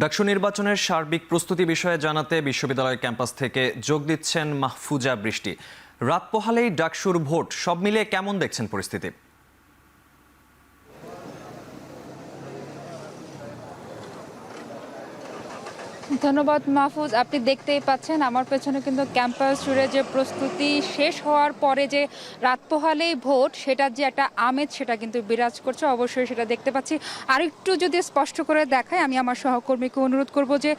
ডাকসু নির্বাচনের সার্বিক প্রস্তুতি বিষয়ে জানাতে বিশ্ববিদ্যালয় ক্যাম্পাস থেকে যোগ দিচ্ছেন মাহফুজা বৃষ্টি। রাত পোহালেই ডাকসুর ভোট, সব মিলিয়ে কেমন দেখছেন পরিস্থিতি? ধন্যবাদ মাহফুজ। আপনি দেখতেই পাচ্ছেন আমার পেছনে কিন্তু ক্যাম্পাস জুড়ে যে প্রস্তুতি শেষ হওয়ার পরে যে রাত পোহালেই ভোট, সেটার যে একটা আমেজ সেটা কিন্তু বিরাজ করছে, অবশ্যই সেটা দেখতে পাচ্ছি। আর একটু যদি স্পষ্ট করে দেখাই, আমি আমার সহকর্মীকে অনুরোধ করব যে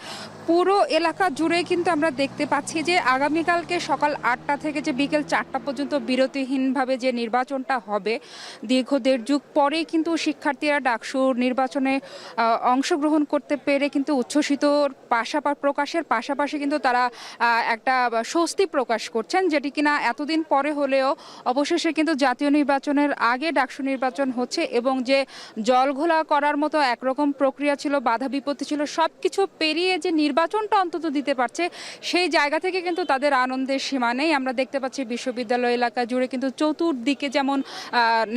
পুরো এলাকা জুড়ে কিন্তু আমরা দেখতে পাচ্ছি যে আগামীকালকে সকাল ৮টা থেকে যে বিকেল ৪টা পর্যন্ত বিরতিহীনভাবে যে নির্বাচনটা হবে, দীর্ঘ দেড় যুগ পরেই কিন্তু শিক্ষার্থীরা ডাকসুর নির্বাচনে অংশগ্রহণ করতে পেরে কিন্তু উচ্ছ্বসিত প্রকাশের পাশাপাশি কিন্তু তারা একটা স্বস্তি প্রকাশ করছেন, যেটি কিনা এতদিন পরে হলেও অবশেষে কিন্তু জাতীয় নির্বাচনের আগে ডাকসু নির্বাচন হচ্ছে এবং যে জলঘোলা করার মতো একরকম প্রক্রিয়া ছিল, বাধা বিপত্তি ছিল, সব কিছু পেরিয়ে যে নির্বাচনটা অন্তত দিতে পারছে, সেই জায়গা থেকে কিন্তু তাদের আনন্দের সীমা নেই। আমরা দেখতে পাচ্ছি বিশ্ববিদ্যালয় এলাকা জুড়ে কিন্তু চতুর্দিকে যেমন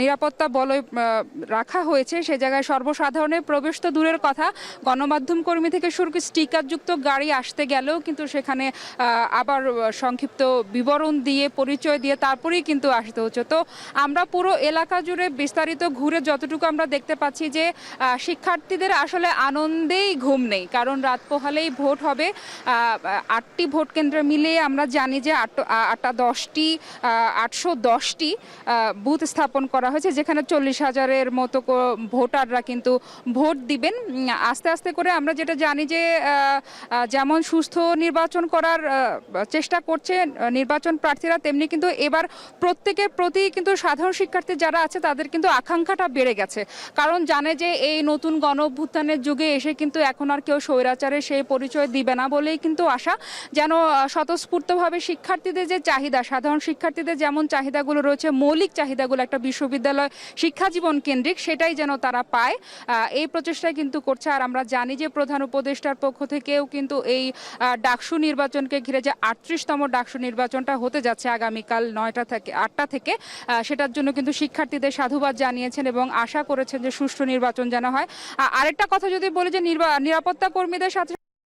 নিরাপত্তা বলয় রাখা হয়েছে, সে জায়গায় সর্বসাধারণের প্রবেশ তো দূরের কথা, গণমাধ্যম কর্মী থেকে শুরু করে স্টিকারযুক্ত গাড়ি আসতে গেলেও কিন্তু সেখানে আবার সংক্ষিপ্ত বিবরণ দিয়ে, পরিচয় দিয়ে তারপরেই কিন্তু আসতে হচ্ছে। তো আমরা পুরো এলাকা জুড়ে বিস্তারিত ঘুরে যতটুকু আমরা দেখতে পাচ্ছি যে শিক্ষার্থীদের আসলে আনন্দেই ঘুম নেই, কারণ রাত পোহালেই ভোট হবে। 8টি ভোট কেন্দ্র মিলিয়ে আমরা জানি যে 810টি বুথ স্থাপন করা হয়েছে, যেখানে 40,000-এর মতো ভোটাররা কিন্তু ভোট দিবেন। আস্তে আস্তে করে আমরা যেটা জানি যে যেমন সুস্থ নির্বাচন করার চেষ্টা করছে নির্বাচন প্রার্থীরা, তেমনি কিন্তু এবার প্রত্যেকের প্রতি কিন্তু সাধারণ শিক্ষার্থী যারা আছে তাদের কিন্তু আকাঙ্ক্ষাটা বেড়ে গেছে, কারণ জানে যে এই নতুন গণ অভ্যুত্থানের যুগে এসে কিন্তু এখন আর কেউ স্বৈরাচারের সেই পরিচয় দিবে না বলেই কিন্তু আশা, যেন স্বতঃস্ফূর্তভাবে শিক্ষার্থীদের যে চাহিদা, সাধারণ শিক্ষার্থীদের যেমন চাহিদাগুলো রয়েছে, মৌলিক চাহিদাগুলো একটা বিশ্ববিদ্যালয় শিক্ষা জীবন কেন্দ্রিক, সেটাই যেন তারা পায়, এই প্রচেষ্টাই কিন্তু করছে। আর আমরা জানি যে প্রধান উপদেষ্টার পক্ষ থেকেও কিন্তু এই ডাকসু নির্বাচনকে ঘিরে যে 38তম ডাকসু নির্বাচনটা হতে যাচ্ছে আগামীকাল 8টা থেকে, সেটার জন্য কিন্তু শিক্ষার্থীদের সাধুবাদ জানিয়েছেন এবং আশা করেছেন যে সুষ্ঠু নির্বাচন যেন হয়। আরেকটা কথা যদি বলি যে নিরাপত্তা কর্মীদের সাথে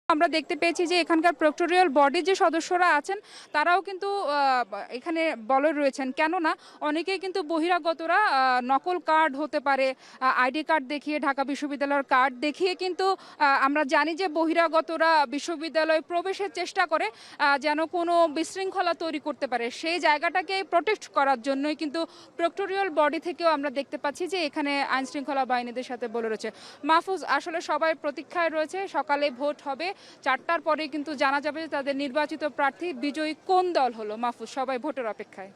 আমরা দেখতে পেয়েছি যে এখানকার প্রক্টোরিয়াল বডির যে সদস্যরা আছেন তারাও কিন্তু এখানে বলয় রয়েছেন, কেননা অনেকেই কিন্তু বহিরাগতরা নকল কার্ড হতে পারে, আইডি কার্ড দেখিয়ে, ঢাকা বিশ্ববিদ্যালয়ের কার্ড দেখিয়ে কিন্তু আমরা জানি যে বহিরাগতরা বিশ্ববিদ্যালয়ে প্রবেশের চেষ্টা করে যেন কোনো বিশৃঙ্খলা তৈরি করতে পারে, সেই জায়গাটাকে প্রোটেক্ট করার জন্যই কিন্তু প্রক্টোরিয়াল বডি থেকেও আমরা দেখতে পাচ্ছি যে এখানে আইনশৃঙ্খলা বাহিনীদের সাথে বলে রয়েছে। মাহফুজ, আসলে সবাই প্রতীক্ষায় রয়েছে, সকালে ভোট হবে, 4টার পরে কিন্তু জানা যাবে যে তাদের নির্বাচিত প্রার্থী বিজয়ী কোন দল হলো। মাহফুজ, সবাই ভোটের অপেক্ষায়।